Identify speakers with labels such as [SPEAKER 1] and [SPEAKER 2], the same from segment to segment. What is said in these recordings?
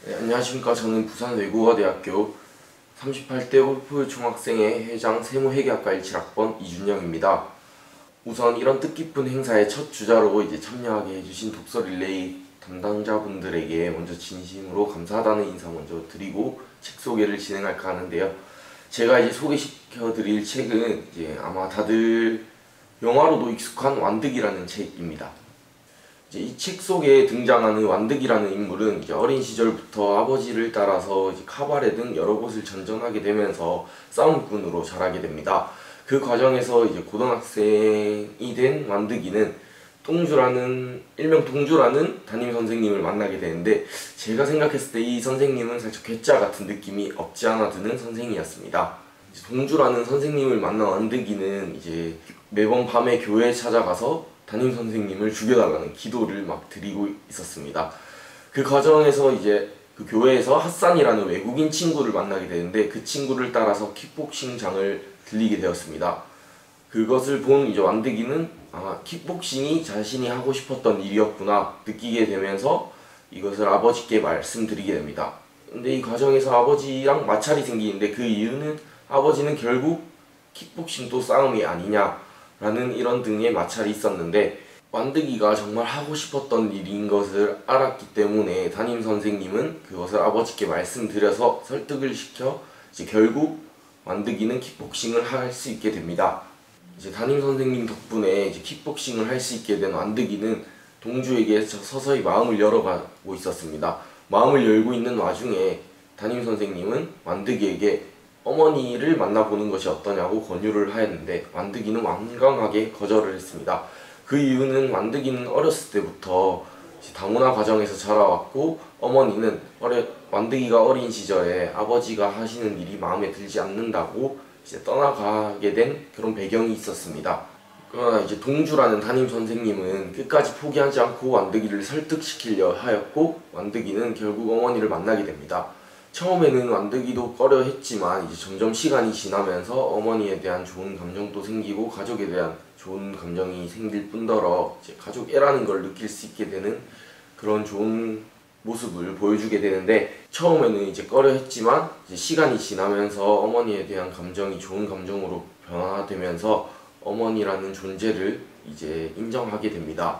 [SPEAKER 1] 네, 안녕하십니까. 저는 부산외국어대학교 38대 골프 총학생회 회장 세무회계학과 17학번 이준영입니다. 우선 이런 뜻깊은 행사의 첫 주자로 참여하게 해주신 독서 릴레이 담당자분들에게 먼저 진심으로 감사하다는 인사 먼저 드리고 책 소개를 진행할까 하는데요. 제가 소개시켜드릴 책은 아마 다들 영화로도 익숙한 완득이라는 책입니다. 이 책 속에 등장하는 완득이라는 인물은 어린 시절부터 아버지를 따라서 카바레 등 여러 곳을 전전하게 되면서 싸움꾼으로 자라게 됩니다. 그 과정에서 고등학생이 된 완득이는 일명 동주라는 담임 선생님을 만나게 되는데, 제가 생각했을 때 이 선생님은 살짝 괴짜 같은 느낌이 없지 않아 드는 선생이었습니다. 동주라는 선생님을 만난 완득이는 매번 밤에 교회에 찾아가서 담임 선생님을 죽여달라는 기도를 드리고 있었습니다. 그 과정에서 그 교회에서 핫산이라는 외국인 친구를 만나게 되는데, 그 친구를 따라서 킥복싱장을 들리게 되었습니다. 그것을 본 완득이는 킥복싱이 자신이 하고 싶었던 일이었구나 느끼게 되면서 이것을 아버지께 말씀드리게 됩니다. 근데 이 과정에서 아버지랑 마찰이 생기는데, 그 이유는 아버지는 결국 킥복싱도 싸움이 아니냐라는 이런 등의 마찰이 있었는데, 완득이가 정말 하고 싶었던 일인 것을 알았기 때문에 담임 선생님은 그것을 아버지께 말씀드려서 설득을 시켜 결국 완득이는 킥복싱을 할 수 있게 됩니다. 담임 선생님 덕분에 킥복싱을 할 수 있게 된 완득이는 동주에게 서서히 마음을 열어가고 있었습니다. 마음을 열고 있는 와중에 담임 선생님은 완득이에게 어머니를 만나보는 것이 어떠냐고 권유를 하였는데, 완득이는 완강하게 거절을 했습니다. 그 이유는 완득이는 어렸을 때부터 다문화 가정에서 자라왔고, 어머니는 완득이가 어린 시절에 아버지가 하시는 일이 마음에 들지 않는다고 떠나가게 된 그런 배경이 있었습니다. 그러나 동주라는 담임 선생님은 끝까지 포기하지 않고 완득이를 설득시키려 하였고, 완득이는 결국 어머니를 만나게 됩니다. 처음에는 완득이도 꺼려 했지만 점점 시간이 지나면서 어머니에 대한 좋은 감정도 생기고 가족에 대한 좋은 감정이 생길 뿐더러 가족애라는 걸 느낄 수 있게 되는 그런 좋은 모습을 보여주게 되는데, 처음에는 꺼려 했지만 시간이 지나면서 어머니에 대한 감정이 좋은 감정으로 변화되면서 어머니라는 존재를 인정하게 됩니다.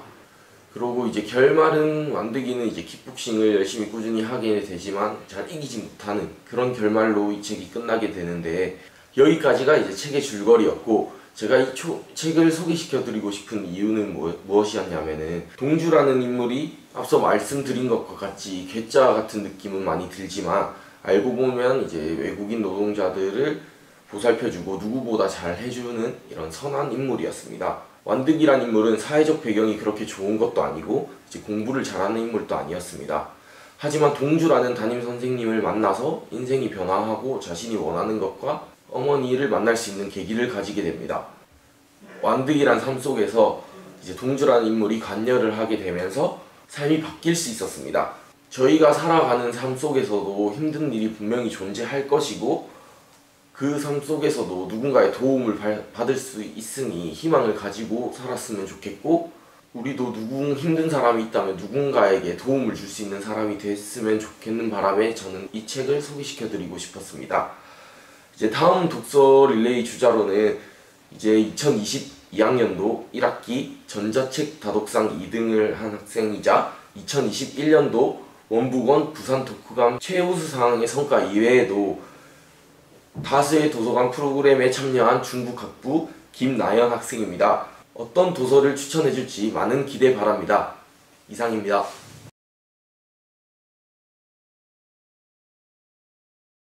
[SPEAKER 1] 그리고 결말은 완득이는 킥복싱을 열심히 꾸준히 하게 되지만 잘 이기지 못하는 그런 결말로 이 책이 끝나게 되는데, 여기까지가 책의 줄거리였고, 제가 이 책을 소개시켜드리고 싶은 이유는 무엇이었냐면은, 동주라는 인물이 앞서 말씀드린 것과 같이 괴짜 같은 느낌은 많이 들지만, 알고 보면 외국인 노동자들을 보살펴주고 누구보다 잘 해주는 이런 선한 인물이었습니다. 완득이란 인물은 사회적 배경이 그렇게 좋은 것도 아니고 공부를 잘하는 인물도 아니었습니다. 하지만 동주라는 담임 선생님을 만나서 인생이 변화하고 자신이 원하는 것과 어머니를 만날 수 있는 계기를 가지게 됩니다. 완득이란 삶 속에서 동주라는 인물이 관여를 하게 되면서 삶이 바뀔 수 있었습니다. 저희가 살아가는 삶 속에서도 힘든 일이 분명히 존재할 것이고, 그 삶 속에서도 누군가의 도움을 받을 수 있으니 희망을 가지고 살았으면 좋겠고, 우리도 힘든 사람이 있다면 누군가에게 도움을 줄 수 있는 사람이 됐으면 좋겠는 바람에 저는 이 책을 소개시켜드리고 싶었습니다. 다음 독서 릴레이 주자로는 2022학년도 1학기 전자책 다독상 2등을 한 학생이자 2021년도 원북원 부산 독후감 최우수상의 성과 이외에도 다수의 도서관 프로그램에 참여한 중국 학부 김나연 학생입니다. 어떤 도서를 추천해줄지 많은 기대 바랍니다. 이상입니다.